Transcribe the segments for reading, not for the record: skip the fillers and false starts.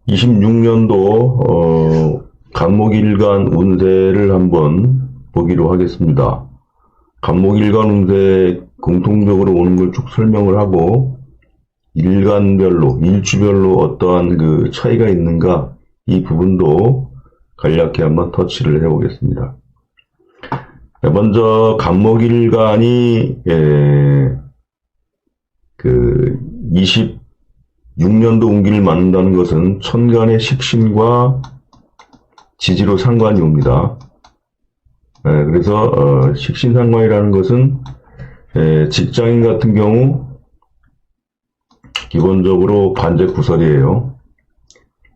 26년도 간목일간 운세를 한번 보기로 하겠습니다. 간목일간 운세 공통적으로 오는 걸 쭉 설명을 하고 일간별로, 일주별로 어떠한 그 차이가 있는가 이 부분도 간략히 한번 터치를 해보겠습니다. 먼저 간목일간이 26년도 운기를 맞는다는 것은 천간의 식신과 지지로 상관이 옵니다. 그래서 식신상관이라는 것은 직장인 같은 경우 기본적으로 관제구설이에요.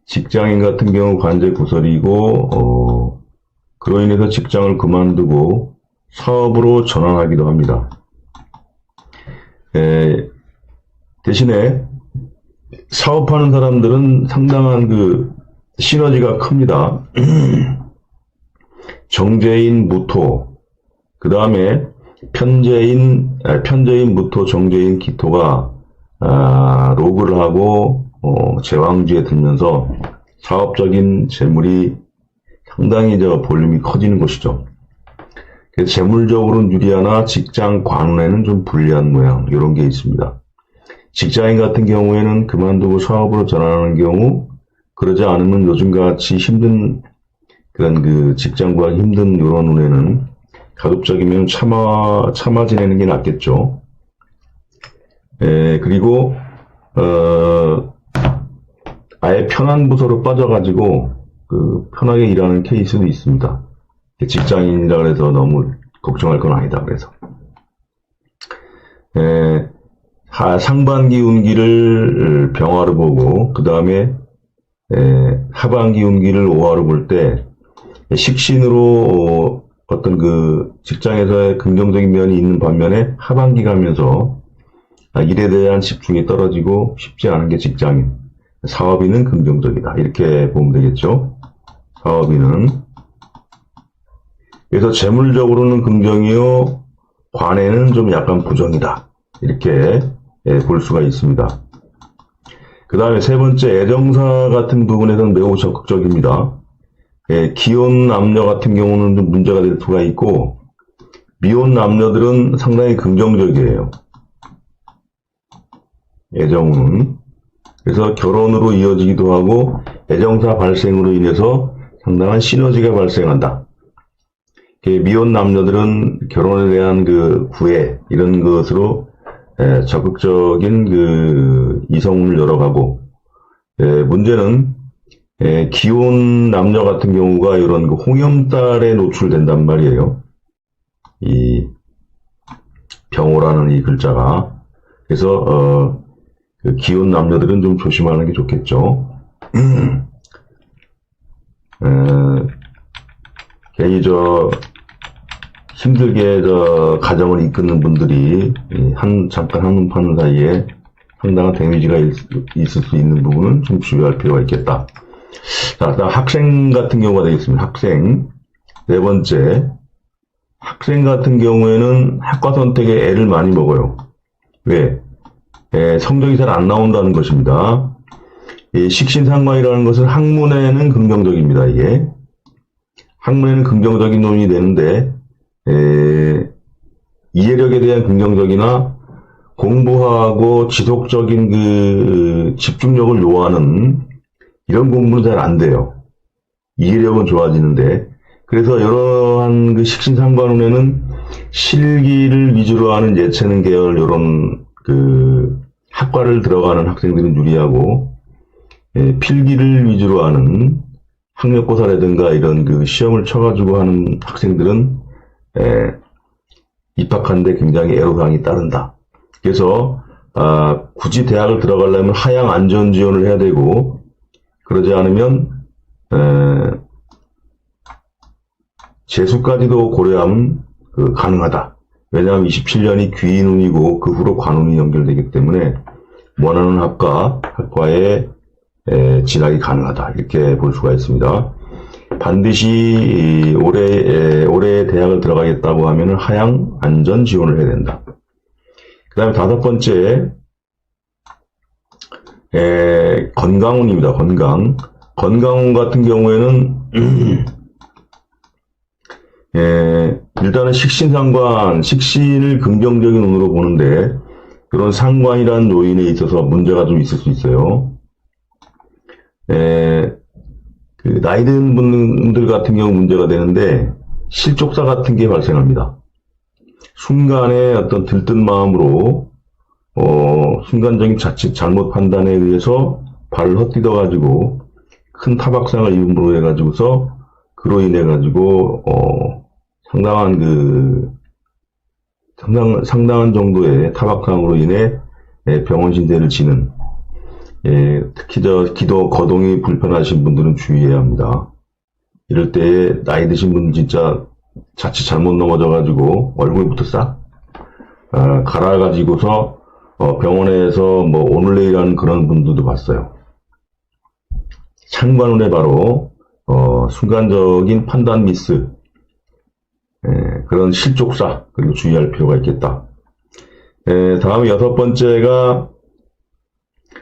직장인 같은 경우 관제구설이고 그로 인해서 직장을 그만두고 사업으로 전환하기도 합니다. 대신에 사업하는 사람들은 상당한 그 시너지가 큽니다. 정제인 무토, 그 다음에 편제인 무토, 정제인 기토가 로그를 하고 제왕지에 들면서 사업적인 재물이 상당히 볼륨이 커지는 것이죠. 그래서 재물적으로는 유리하나 직장 관운에는 좀 불리한 모양, 이런 게 있습니다. 직장인 같은 경우에는 그만두고 사업으로 전환하는 경우, 그러지 않으면 요즘같이 힘든 그런 그 직장 구하기 힘든 이런 운에는 가급적이면 참아 지내는 게 낫겠죠. 그리고 아예 편한 부서로 빠져가지고 편하게 일하는 케이스도 있습니다. 직장인이라 그래서 너무 걱정할 건 아니다. 그래서 상반기 운기를 병화로 보고 그 다음에 하반기 운기를 오화로 볼 때 식신으로 어떤 그 직장에서의 긍정적인 면이 있는 반면에 하반기 가면서 일에 대한 집중이 떨어지고 쉽지 않은 게 직장인, 사업인은 긍정적이다. 이렇게 보면 되겠죠. 사업인은. 그래서 재물적으로는 긍정이요, 관에는 좀 약간 부정이다. 이렇게 볼 수가 있습니다. 그 다음에 세 번째, 애정사 같은 부분에서는 매우 적극적입니다. 기혼 남녀 같은 경우는 좀 문제가 될 수가 있고, 미혼 남녀들은 상당히 긍정적이에요. 애정은. 그래서 결혼으로 이어지기도 하고, 애정사 발생으로 인해서 상당한 시너지가 발생한다. 미혼 남녀들은 결혼에 대한 그 구애, 이런 것으로 적극적인 그 이성운을 열어가고, 문제는 기혼 남녀 같은 경우가 이런 그 홍염달에 노출된단 말이에요. 이 병호라는 이 글자가. 그래서 그 기혼 남녀들은 좀 조심하는 게 좋겠죠. 괜히 힘들게 가정을 이끄는 분들이 잠깐 한눈 파는 사이에 상당한 데미지가 있을 수 있는 부분은 좀 주의할 필요가 있겠다. 자, 다음 학생 같은 경우가 되겠습니다. 학생. 네 번째. 학생 같은 경우에는 학과 선택에 애를 많이 먹어요. 왜? 성적이 잘 안 나온다는 것입니다. 식신상관이라는 것은 학문에는 긍정적입니다. 이게. 학문에는 긍정적인 논이 되는데, 이해력에 대한 긍정적이나 공부하고 지속적인 그 집중력을 요하는 이런 공부는 잘 안 돼요. 이해력은 좋아지는데, 그래서 여러한 그 식신상관운에는 실기를 위주로 하는 예체능 계열 이런 그 학과를 들어가는 학생들은 유리하고, 필기를 위주로 하는 학력고사라든가 이런 그 시험을 쳐가지고 하는 학생들은 입학하는데 굉장히 애로사항이 따른다. 그래서 굳이 대학을 들어가려면 하향 안전 지원을 해야 되고, 그러지 않으면 재수까지도 고려하면 가능하다. 왜냐하면 27년이 귀인운이고 그 후로 관운이 연결되기 때문에 원하는 학과에 진학이 가능하다. 이렇게 볼 수가 있습니다. 반드시 올해 대학을 들어가겠다고 하면 하향 안전 지원을 해야 된다. 그 다음에 다섯 번째, 건강운입니다. 건강운 같은 경우에는 일단은 식신을 긍정적인 운으로 보는데 그런 상관이라는 요인에 있어서 문제가 좀 있을 수 있어요. 나이 든 분들 같은 경우 문제가 되는데 실족사 같은 게 발생합니다. 순간에 어떤 들뜬 마음으로 순간적인 자칫 잘못 판단에 의해서 발을 헛디뎌 가지고 큰 타박상을 입음으로 해가지고서 그로 인해 가지고 상당한 정도의 타박상으로 인해 병원 신세를 지는 특히 거동이 불편하신 분들은 주의해야 합니다. 이럴 때 나이 드신 분은 진짜 자칫 잘못 넘어져가지고 얼굴부터 싹 갈아가지고서 병원에서 뭐 오늘 내일 하는 그런 분들도 봤어요. 상관운에 바로 순간적인 판단 미스, 그런 실족사, 그리고 주의할 필요가 있겠다. 다음 6번째가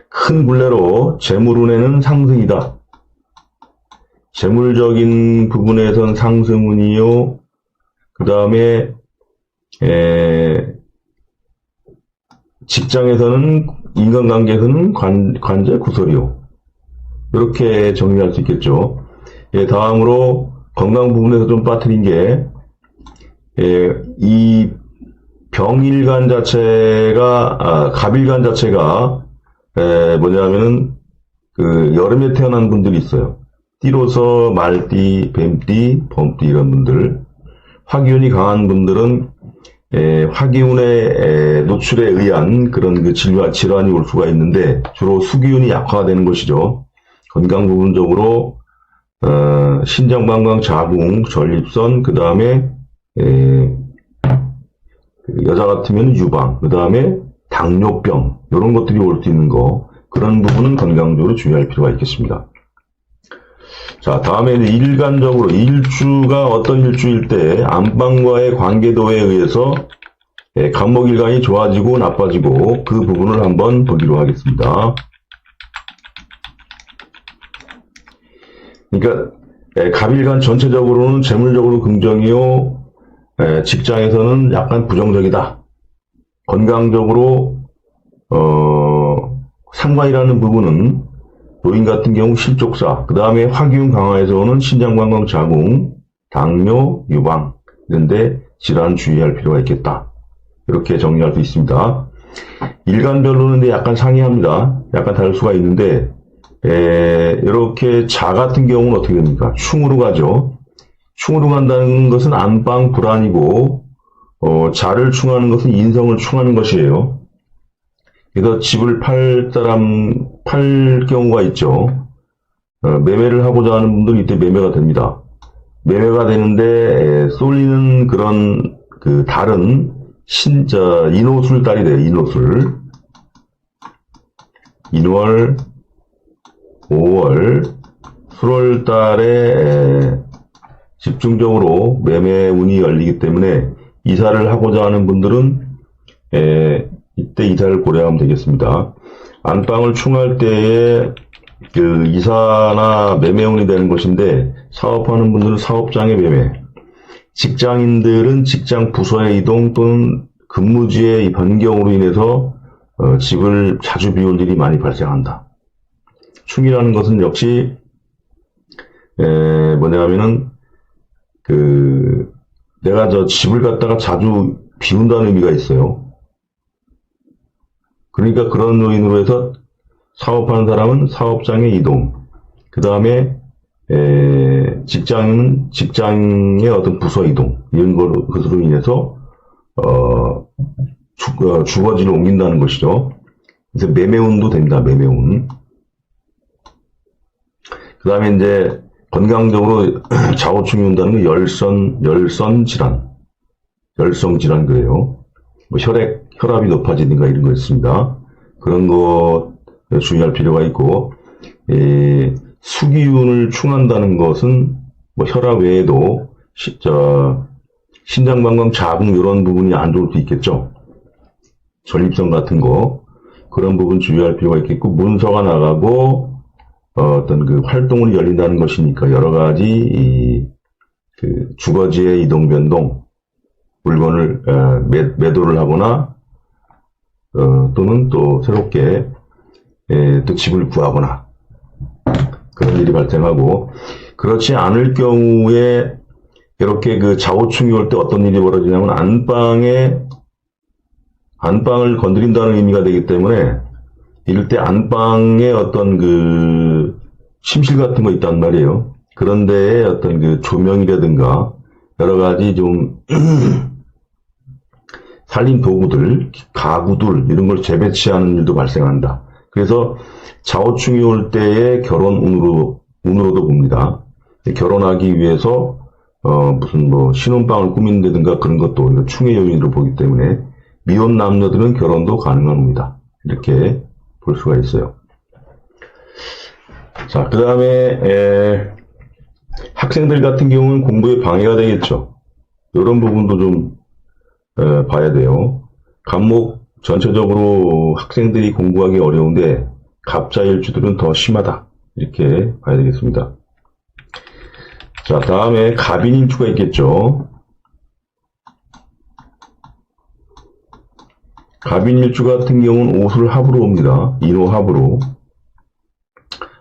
큰 굴레로 재물운에는 상승이다. 재물적인 부분에선 상승운이요. 그 다음에 직장에서는, 인간관계에서는 관제 구설이요. 이렇게 정리할 수 있겠죠. 다음으로 건강 부분에서 좀 빠뜨린 게, 이 병일간 자체가, 갑일간 자체가, 뭐냐면은, 여름에 태어난 분들이 있어요. 띠로서 말띠, 뱀띠, 범띠 이런 분들. 화기운이 강한 분들은, 화기운의 노출에 의한 그런 질환이 올 수가 있는데, 주로 수기운이 약화되는 것이죠. 건강 부분적으로, 신장방광, 자궁, 전립선, 그 다음에, 여자 같으면 유방, 그 다음에 당뇨병, 이런 것들이 올 수 있는 거, 그런 부분은 건강적으로 주의할 필요가 있겠습니다. 자, 다음에 일간적으로 일주가 어떤 일주일 때 안방과의 관계도에 의해서 간목일간이 좋아지고 나빠지고 그 부분을 한번 보기로 하겠습니다. 그러니까 갑일간 전체적으로는 재물적으로 긍정이요, 직장에서는 약간 부정적이다. 건강적으로 상관이라는 부분은 노인 같은 경우 실족사, 그 다음에 화기운 강화에서 오는 신장관광 자궁, 당뇨, 유방 이런데 질환 주의할 필요가 있겠다. 이렇게 정리할 수 있습니다. 일간별로는 약간 상이합니다. 약간 다를 수가 있는데 이렇게 자 같은 경우는 어떻게 됩니까? 충으로 가죠. 충으로 간다는 것은 안방 불안이고 자를 충하는 것은 인성을 충하는 것이에요. 그래서 집을 팔 경우가 있죠. 매매를 하고자 하는 분들은 이때 매매가 됩니다. 매매가 되는데 쏠리는 그런 달은 인호술 달이 돼요. 인호술. 1월, 5월, 7월 달에 집중적으로 매매 운이 열리기 때문에 이사를 하고자 하는 분들은 이때 이사를 고려하면 되겠습니다. 안방을 충할 때에 이사나 매매운이 되는 것인데 사업하는 분들은 사업장의 매매, 직장인들은 직장 부서의 이동 또는 근무지의 변경으로 인해서 집을 자주 비울 일이 많이 발생한다. 충이라는 것은 역시 뭐냐면은 내가 집을 갖다가 자주 비운다는 의미가 있어요. 그러니까 그런 요인으로 해서 사업하는 사람은 사업장의 이동, 그 다음에 직장인은 직장의 어떤 부서 이동, 이런 것으로 인해서 주거지를 옮긴다는 것이죠. 그래서 매매운도 됩니다. 매매운. 그 다음에 이제 건강적으로 좌우충이 온다는 건 열성 질환 그래요. 뭐 혈압이 높아지든가 이런 거 있습니다. 그런 거 주의할 필요가 있고, 수기운을 충한다는 것은 뭐 혈압 외에도 신장방광, 자궁 이런 부분이 안 좋을 수 있겠죠. 전립선 같은 거. 그런 부분 주의할 필요가 있겠고, 문서가 나가고 어떤 그 활동이 열린다는 것이니까 여러 가지 그 주거지의 이동 변동, 물건을 매도를 하거나 또는 또 새롭게 또 집을 구하거나 그런 일이 발생하고, 그렇지 않을 경우에 이렇게 그 좌우충이 올 때 어떤 일이 벌어지냐면 안방을 건드린다는 의미가 되기 때문에, 이럴 때 안방에 어떤 그 침실 같은 거 있단 말이에요. 그런데 어떤 그 조명이라든가 여러 가지 좀 살림 도구들, 가구들 이런 걸 재배치하는 일도 발생한다. 그래서 좌우충이 올 때의 결혼 운으로도 봅니다. 결혼하기 위해서 무슨 뭐 신혼방을 꾸민다든가 그런 것도 충의 요인으로 보기 때문에 미혼 남녀들은 결혼도 가능한 운이다. 이렇게 볼 수가 있어요. 자, 그 다음에 학생들 같은 경우는 공부에 방해가 되겠죠. 이런 부분도 좀 봐야 돼요. 과목 전체적으로 학생들이 공부하기 어려운데 갑자일주들은 더 심하다. 이렇게 봐야 되겠습니다. 자, 다음에 갑인일주가 있겠죠. 갑인일주 같은 경우는 오술 합으로 옵니다. 인호합으로.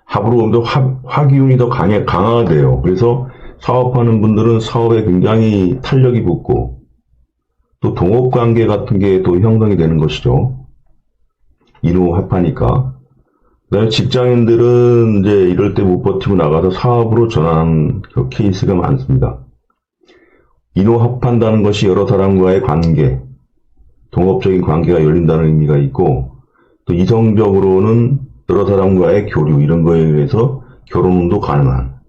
합으로 오면 화기운이 더 강화돼요. 그래서 사업하는 분들은 사업에 굉장히 탄력이 붙고, 또 동업관계 같은 게 또 형성이 되는 것이죠. 인호합하니까. 그 다음에 직장인들은 이제 이럴 때 못 버티고 나가서 사업으로 전환하는 그 케이스가 많습니다. 인호합한다는 것이 여러 사람과의 관계, 동업적인 관계가 열린다는 의미가 있고, 또 이성적으로는 여러 사람과의 교류 이런 거에 의해서 결혼도 가능한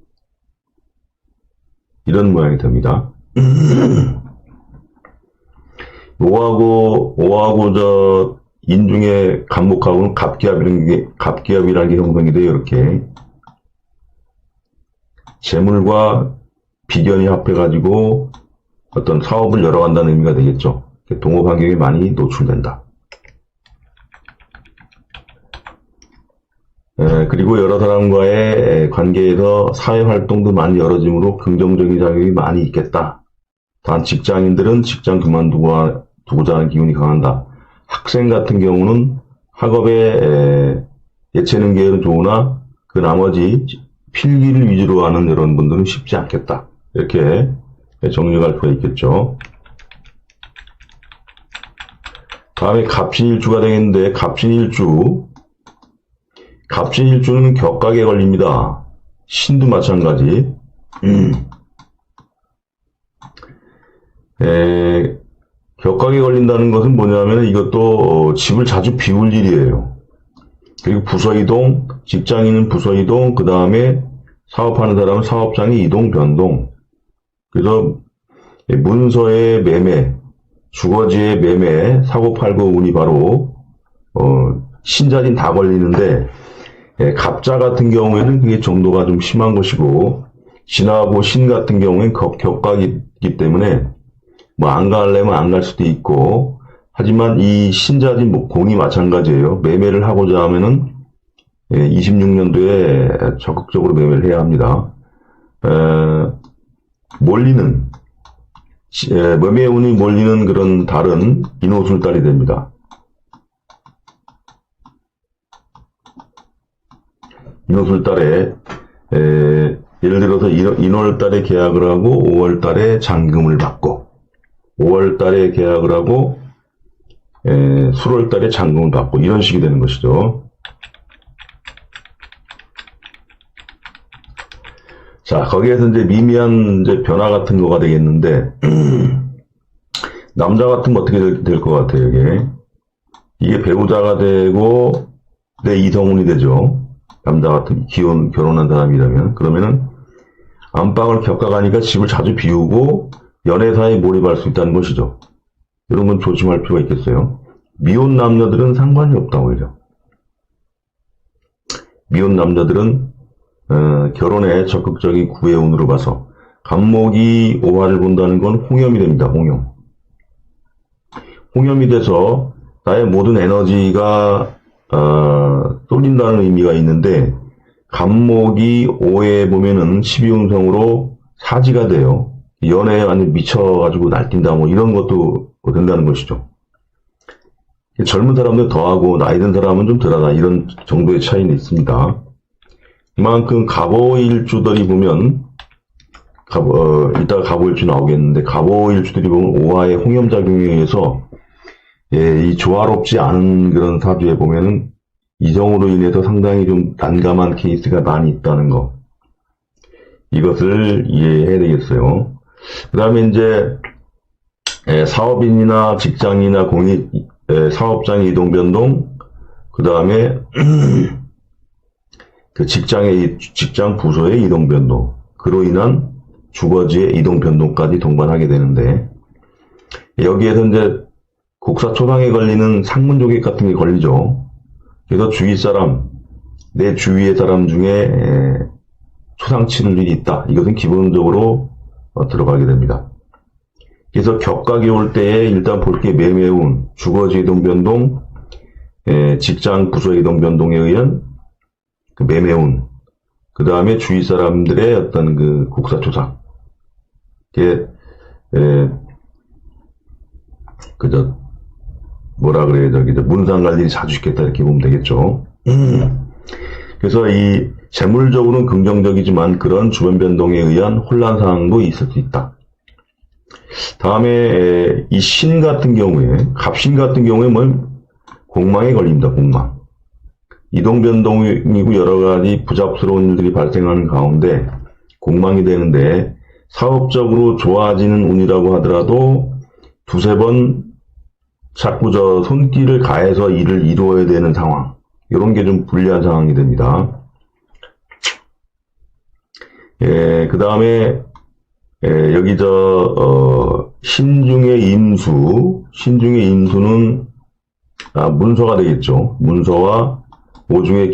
이런 모양이 됩니다. 5하고 저 인중의 간목하고는 갑기합이라는 게 형성이 돼요. 이렇게 재물과 비견이 합해가지고 어떤 사업을 열어간다는 의미가 되겠죠. 동업 환경에 많이 노출된다. 그리고 여러 사람과의 관계에서 사회활동도 많이 열어지므로 긍정적인 작용이 많이 있겠다. 단 직장인들은 직장 그만두고자 하는 기운이 강한다. 학생 같은 경우는 학업에 예체능 계열은 좋으나 그 나머지 필기를 위주로 하는 이런 분들은 쉽지 않겠다. 이렇게 정리할 수가 있겠죠. 다음에 갑신일주가 되겠는데, 갑신일주는 격각에 걸립니다. 신도 마찬가지. 격각에 걸린다는 것은 뭐냐면 이것도 집을 자주 비울 일이에요. 그리고 부서 이동, 직장인은 부서 이동, 그 다음에 사업하는 사람은 사업장의 이동, 변동. 그래서 문서의 매매, 주거지의 매매, 사고팔고 운이 바로 신자진 다 걸리는데, 갑자 같은 경우에는 그게 정도가 좀 심한 것이고, 진하고 신 같은 경우에는 격각이기 때문에 뭐 안 가려면 안 갈 수도 있고, 하지만 이 신자진 공이 마찬가지예요. 매매를 하고자 하면은 26년도에 적극적으로 매매를 해야 합니다. 매매 운이 몰리는 그런 달은 인호술달이 됩니다. 인호술달에 예를 들어서 1월달에 계약을 하고 5월달에 잔금을 받고, 5월달에 계약을 하고 7월달에 잔금을 받고, 이런 식이 되는 것이죠. 자, 거기에서 이제 미미한 이제 변화 같은 거가 되겠는데, 남자 같으면 어떻게 될 것 같아요, 이게 배우자가 되고 내 이성운이 되죠. 남자 같은 결혼한 사람이라면. 그러면은 안방을 격각하니까 집을 자주 비우고 연애사에 몰입할 수 있다는 것이죠. 이런 건 조심할 필요가 있겠어요. 미혼 남녀들은 상관이 없다, 오히려. 미혼 남자들은 결혼에 적극적인 구애 운으로 봐서 간목이 오화를 본다는 건 홍염이 됩니다. 홍염이 돼서 나의 모든 에너지가 쏠린다는 의미가 있는데, 간목이 5에 보면은 12운성으로 사지가 돼요. 연애에 완전 미쳐가지고 날뛴다, 뭐 이런 것도 된다는 것이죠. 젊은 사람들 더하고 나이 든 사람은 좀 덜하다, 이런 정도의 차이는 있습니다. 그만큼 갑오일주들이 보면, 이따가 갑오일주 나오겠는데, 갑오일주들이 보면 오화의 홍염작용에 의해서, 이 조화롭지 않은 그런 사주에 보면은, 이정으로 인해서 상당히 좀 난감한 케이스가 많이 있다는 거. 이것을 이해해야 되겠어요. 그 다음에 이제, 사업인이나 직장이나 사업장의 이동 변동, 그 다음에, 그 직장 부서의 이동 변동, 그로 인한 주거지의 이동 변동까지 동반하게 되는데, 여기에서 이제 곡사초상에 걸리는 상문조객 같은 게 걸리죠. 그래서 주위 사람, 내 주위의 사람 중에 초상 치를 일이 있다. 이것은 기본적으로 들어가게 됩니다. 그래서 격각이 올 때에 일단 볼 게 매매운, 주거지 이동 변동, 직장 부서 이동 변동에 의한 그 매매운, 그 다음에 주위 사람들의 어떤 그 곡사초상. 이게, 뭐라 그래야, 문상 갈 일이 자주 있겠다, 이렇게 보면 되겠죠. 그래서 이, 재물적으로는 긍정적이지만 그런 주변 변동에 의한 혼란 상황도 있을 수 있다. 다음에, 이 신 같은 경우에, 갑신 같은 경우에 뭐, 공망에 걸립니다, 공망. 이동 변동이고 여러 가지 부잡스러운 일들이 발생하는 가운데, 공망이 되는데, 사업적으로 좋아지는 운이라고 하더라도, 두세 번 자꾸 손길을 가해서 일을 이루어야 되는 상황. 이런 게 좀 불리한 상황이 됩니다. 그 다음에, 여기 신중의 임수는, 문서가 되겠죠. 문서와 오중의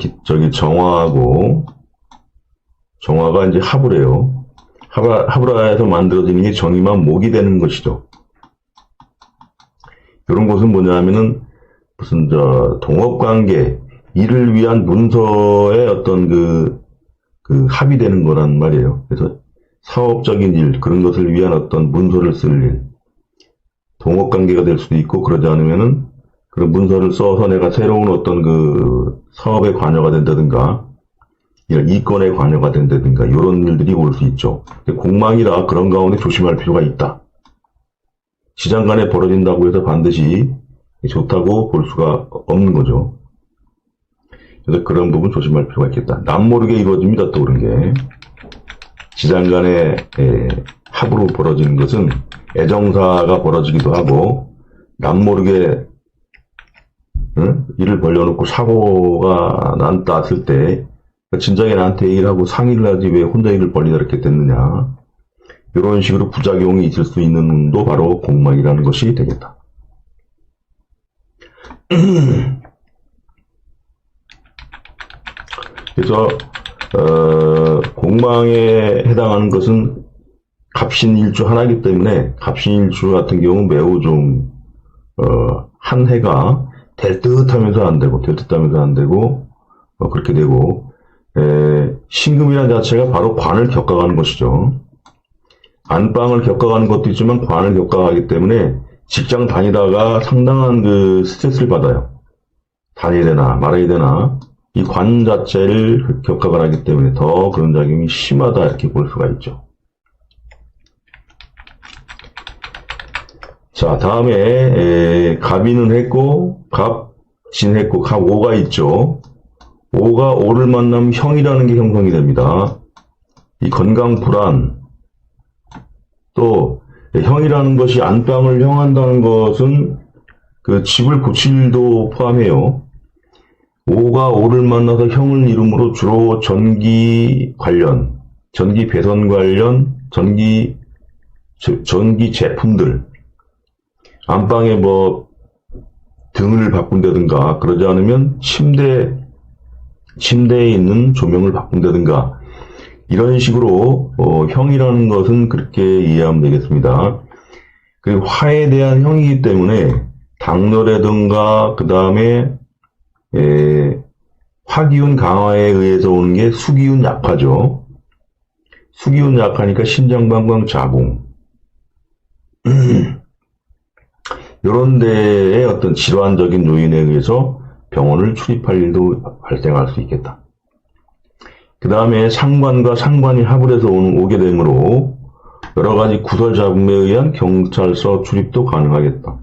정화가 이제 합을 해서 만들어지는 게 정의만 목이 되는 것이죠. 이런 것은 뭐냐면은, 무슨, 동업관계, 일을 위한 문서의 어떤 합이 되는 거란 말이에요. 그래서 사업적인 일, 그런 것을 위한 어떤 문서를 쓸 일, 동업관계가 될 수도 있고, 그러지 않으면은, 그런 문서를 써서 내가 새로운 어떤 사업에 관여가 된다든가, 이권에 관여가 된다든가, 이런 일들이 올 수 있죠. 공망이라 그런 가운데 조심할 필요가 있다. 시장 간에 벌어진다고 해서 반드시 좋다고 볼 수가 없는 거죠. 그래서 그런 부분 조심할 필요가 있겠다. 남모르게 이루어집니다, 또 그런 게. 시장 간에 합으로 벌어지는 것은 애정사가 벌어지기도 하고, 남모르게 일을 벌려놓고 사고가 났을 때, 진작에 나한테 일하고 상의를 하지 왜 혼자 일을 벌리다 이렇게 됐느냐. 이런 식으로 부작용이 있을 수 있는 운도 바로 공망이라는 것이 되겠다. 그래서 공망에 해당하는 것은 갑신일주 하나이기 때문에 갑신일주 같은 경우는 매우 좀 한 해가 될 듯 하면서 안 되고 그렇게 되고, 신금이라는 자체가 바로 관을 겪어가는 것이죠. 안방을 겪어가는 것도 있지만 관을 겪어가기 때문에 직장 다니다가 상당한 스트레스를 받아요. 다녀야 되나 말아야 되나, 이 관 자체를 겪어가기 때문에 더 그런 작용이 심하다, 이렇게 볼 수가 있죠. 자, 다음에 갑인은 했고, 갑진 했고, 갑오가 있죠. 오가 오를 만나면 형이라는 게 형성이 됩니다. 이 건강 불안, 또 형이라는 것이 안방을 형한다는 것은 집을 고칠 일도 포함해요. 오가 오를 만나서 형을 이름으로 주로 전기 관련, 전기 배선 관련, 전기 제품들, 안방에 뭐 등을 바꾼다든가, 그러지 않으면 침대에 있는 조명을 바꾼다든가, 이런 식으로 형이라는 것은 그렇게 이해하면 되겠습니다. 그리고 화에 대한 형이기 때문에 당뇨라든가, 그 다음에 화기운 강화에 의해서 오는 게 수기운 약화죠. 수기운 약화니까 신장방광 자궁. 이런 데에 어떤 질환적인 요인에 의해서 병원을 출입할 일도 발생할 수 있겠다. 그 다음에 상관과 상관이 합을 해서 오게 되므로 여러 가지 구설 잡음에 의한 경찰서 출입도 가능하겠다.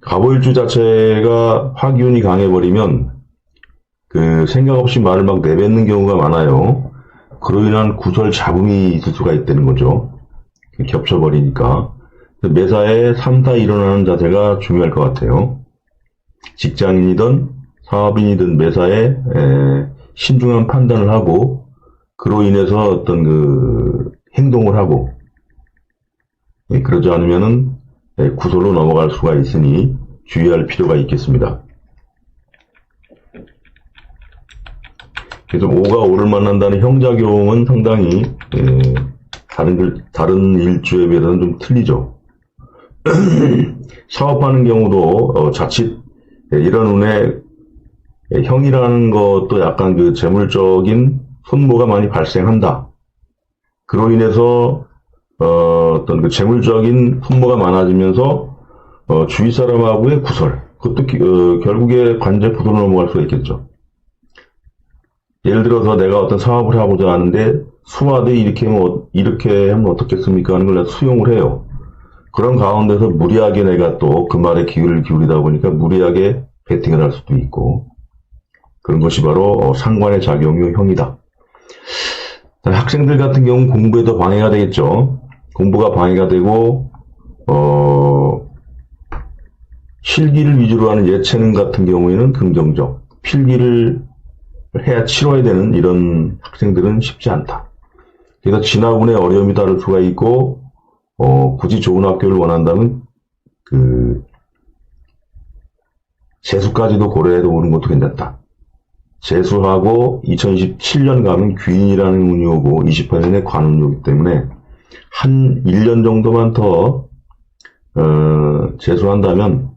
갑오일주 자체가 화기운이 강해버리면 그 생각 없이 말을 막 내뱉는 경우가 많아요. 그로 인한 구설 잡음이 있을 수가 있다는 거죠. 겹쳐버리니까. 매사에 3타 일어나는 자세가 중요할 것 같아요. 직장인이든 사업인이든 매사에 신중한 판단을 하고 그로 인해서 어떤 그 행동을 하고 그러지 않으면은 구설로 넘어갈 수가 있으니 주의할 필요가 있겠습니다. 그래서 오가 오를 만난다는 형작용은 상당히 다른 일주에 비해서는 좀 틀리죠. 사업하는 경우도 자칫 이런 운에 형이라는 것도 약간 그 재물적인 손모가 많이 발생한다. 그로 인해서 어떤 그 재물적인 손모가 많아지면서 주위 사람하고의 구설, 그것도 결국에 관제 구설로 넘어갈 수가 있겠죠. 예를 들어서 내가 어떤 사업을 하고자 하는데 수화대 이렇게 하면 어떻겠습니까 하는 걸 내가 수용을 해요. 그런 가운데서 무리하게 내가 또 그 말에 기울을 기울이다 보니까 무리하게 베팅을 할 수도 있고 그런 것이 바로 상관의 작용이 형이다. 학생들 같은 경우는 공부에 더 방해가 되겠죠. 공부가 방해가 되고 실기를 위주로 하는 예체능 같은 경우에는 긍정적, 필기를 해야 치러야 되는 이런 학생들은 쉽지 않다. 그래서 진학운에 어려움이 다를 수가 있고 굳이 좋은 학교를 원한다면 그 재수까지도 고려해서 오는 것도 괜찮다. 재수하고 2027년 가면 귀인이라는 운이 오고 28년에 관운이 오기 때문에 한 1년 정도만 더 재수한다면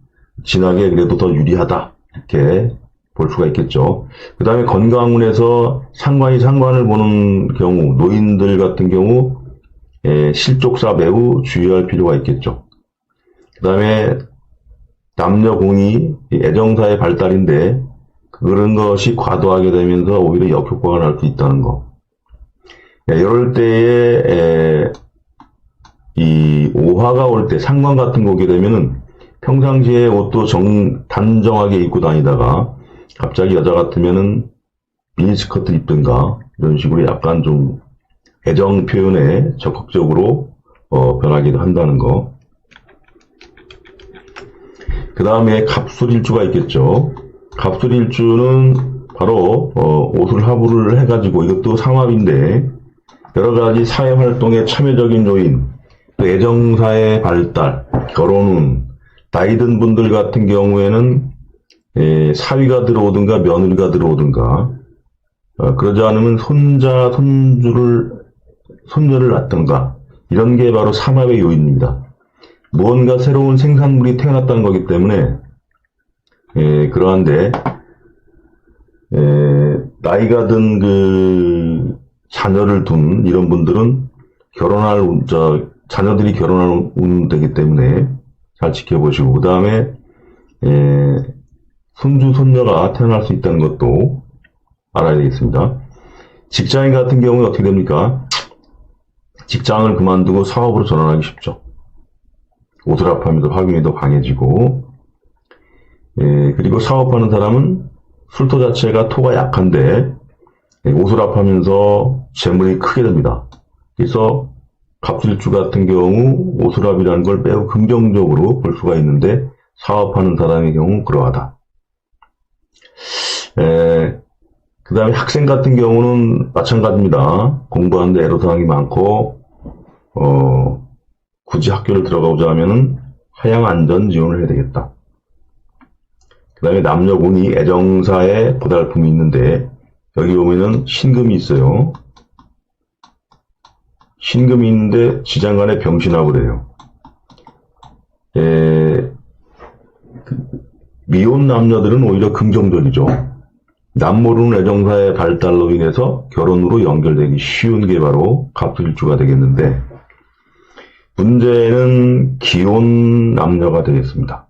진학에 그래도 더 유리하다 이렇게 볼 수가 있겠죠. 그 다음에 건강운에서 상관이 상관을 보는 경우 노인들 같은 경우 실족사 매우 주의할 필요가 있겠죠. 그 다음에 남녀공이 애정사의 발달인데 그런 것이 과도하게 되면서 오히려 역효과가 날 수 있다는 거. 이럴 때에 이 오화가 올 때 상관 같은 거 오게 되면은 평상시에 옷도 단정하게 입고 다니다가 갑자기 여자 같으면은 미니스커트 입든가 이런 식으로 약간 좀 애정 표현에 적극적으로 변하기도 한다는 거. 그 다음에 갑술일주가 있겠죠. 갑술일주는 바로 오술 하부를 해가지고 이것도 삼합인데 여러가지 사회활동에 참여적인 요인, 또 애정사의 발달, 결혼운, 나이 든 분들 같은 경우에는 사위가 들어오든가 며느리가 들어오든가 그러지 않으면 손녀를 낳든가 이런 게 바로 삼합의 요인입니다. 무언가 새로운 생산물이 태어났다는 거기 때문에 그러한데 나이가 든 그 자녀를 둔 이런 분들은 자녀들이 결혼할 운 되기 때문에 잘 지켜보시고 그 다음에 손주 손녀가 태어날 수 있다는 것도 알아야 되겠습니다. 직장인 같은 경우에 어떻게 됩니까? 직장을 그만두고 사업으로 전환하기 쉽죠. 오스랍하면서 화균이 더 강해지고 그리고 사업하는 사람은 술토 자체가 토가 약한데 오스랍하면서 재물이 크게 됩니다. 그래서 갑술주 같은 경우 오스랍이라는 걸 매우 긍정적으로 볼 수가 있는데 사업하는 사람의 경우 그러하다. 그 다음에 학생 같은 경우는 마찬가지입니다. 공부하는데 애로사항이 많고 굳이 학교를 들어가고자 하면은 하향 안전 지원을 해야 되겠다. 그 다음에 남녀군이 애정사에 고달픔이 있는데 여기 보면은 신금이 있어요. 신금이 있는데 지장간에 병신합을 해요. 미혼 남녀들은 오히려 긍정적이죠. 남모르는 애정사의 발달로 인해서 결혼으로 연결되기 쉬운 게 바로 갑술일주가 되겠는데, 문제는 기혼 남녀가 되겠습니다.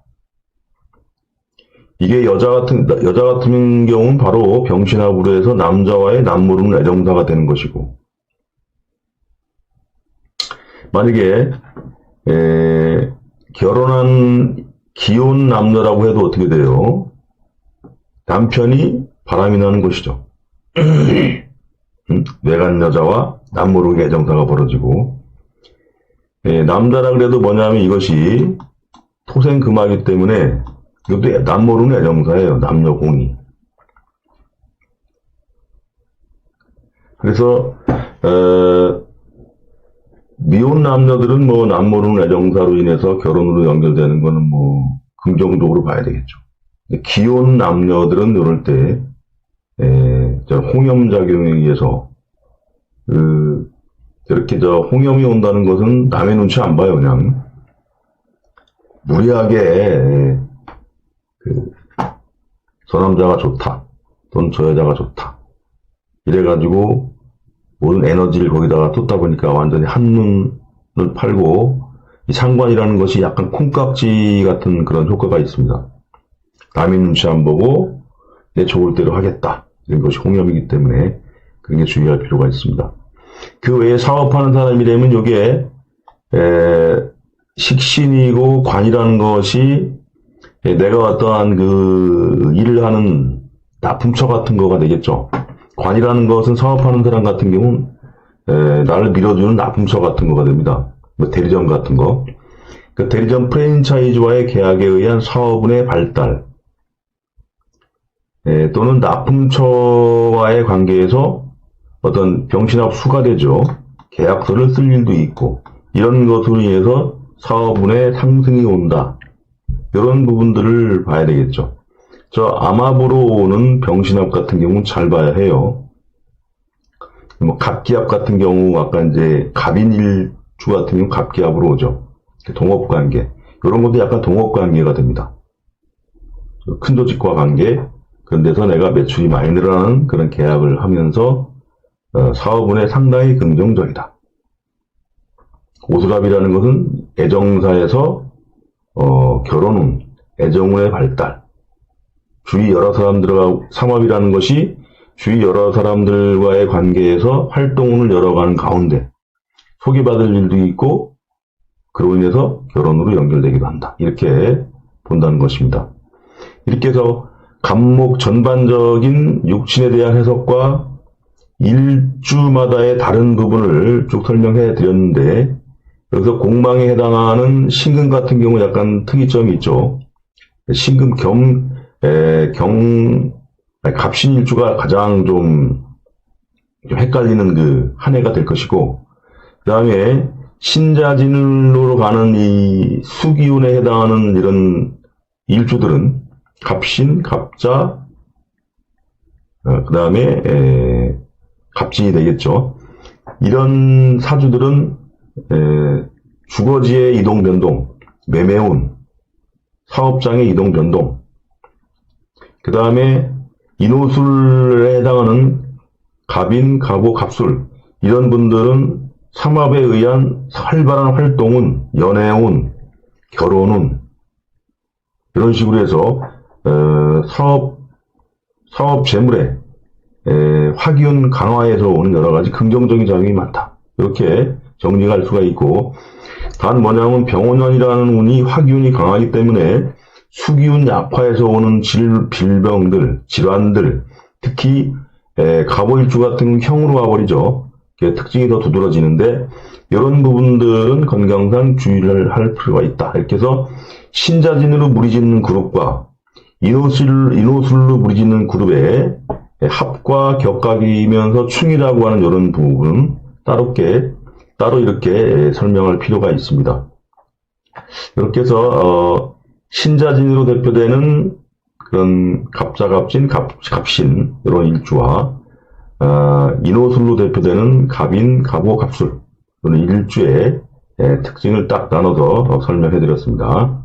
이게 여자 같은 경우는 바로 병신합으로 해서 남자와의 남모르는 애정사가 되는 것이고, 만약에 결혼한 기혼 남녀라고 해도 어떻게 돼요? 남편이 바람이 나는 것이죠. 외간 여자와 남모르는 애정사가 벌어지고, 남자라 그래도 뭐냐면 이것이 토생금화이기 때문에 이것도 남모르는 애정사예요. 남녀공이. 그래서 미혼 남녀들은 뭐 남모르는 애정사로 인해서 결혼으로 연결되는 거는 뭐 긍정적으로 봐야 되겠죠. 기혼 남녀들은 이럴 때 홍염작용에 의해서 저렇게 홍염이 온다는 것은 남의 눈치 안 봐요. 그냥 무리하게 저 남자가 좋다 또는 저 여자가 좋다 이래가지고 모든 에너지를 거기다가 쏟다 보니까 완전히 한눈을 팔고, 이 상관이라는 것이 약간 콩깍지 같은 그런 효과가 있습니다. 남의 눈치 안 보고 내 좋을 대로 하겠다, 이런 것이 홍염이기 때문에 그런 게 주의할 필요가 있습니다. 그 외에 사업하는 사람이라면 이게 식신이고 관이라는 것이 내가 어떠한 그 일을 하는 납품처 같은 거가 되겠죠. 관이라는 것은 사업하는 사람 같은 경우는 나를 밀어주는 납품처 같은 거가 됩니다. 뭐 대리점 같은 거. 그 대리점 프랜차이즈와의 계약에 의한 사업운의 발달, 또는 납품처와의 관계에서 어떤 병신합 수가 되죠. 계약서를 쓸 일도 있고, 이런 것으로 인해서 사업운의 상승이 온다. 이런 부분들을 봐야 되겠죠. 저 암합으로 오는 병신합 같은 경우는 잘 봐야 해요. 뭐 갑기합 같은 경우, 아까 이제 갑인일주 같은 경우 갑기합으로 오죠. 동업관계. 이런 것도 약간 동업관계가 됩니다. 큰 조직과 관계, 그런 데서 내가 매출이 많이 늘어나는 그런 계약을 하면서 사업운에 상당히 긍정적이다. 오수갑이라는 것은 애정사에서 결혼운, 애정운의 발달, 주위 여러 사람들과 삼합이라는 것이 주위 여러 사람들과의 관계에서 활동운을 열어가는 가운데 소개받을 일도 있고, 그로 인해서 결혼으로 연결되기도 한다. 이렇게 본다는 것입니다. 이렇게 해서 갑목 전반적인 육신에 대한 해석과 일주마다의 다른 부분을 쭉 설명해 드렸는데, 여기서 공망에 해당하는 신금 같은 경우 약간 특이점이 있죠. 신금 갑신일주가 가장 좀 헷갈리는 그 한 해가 될 것이고, 그 다음에 신자진으로 가는 이 수기운에 해당하는 이런 일주들은 갑신, 갑자, 그 다음에 갑진이 되겠죠. 이런 사주들은 주거지의 이동 변동, 매매운, 사업장의 이동 변동, 그 다음에 인호술에 해당하는 갑인, 갑오, 갑술, 이런 분들은 삼합에 의한 활발한 활동은 연애운, 결혼운, 이런 식으로 해서 사업 재물에 화기운 강화에서 오는 여러 가지 긍정적인 작용이 많다. 이렇게 정리할 수가 있고, 단 뭐냐면 병원년이라는 운이 화기운이 강하기 때문에 수기운 약화에서 오는 질병들, 질환들, 특히 갑오일주 같은 형으로 와버리죠. 특징이 더 두드러지는데, 이런 부분들은 건강상 주의를 할 필요가 있다. 이렇게 해서 신자진으로 무리짓는 그룹과 인호술로 무리짓는 그룹의 합과 격각이면서 충이라고 하는 이런 부분 따로 이렇게 설명할 필요가 있습니다. 이렇게 해서 신자진으로 대표되는 그런 갑자, 갑진, 갑신 이런 일주와 인호술로 대표되는 갑인, 갑오, 갑술 이런 일주의 특징을 딱 나눠서 설명해 드렸습니다.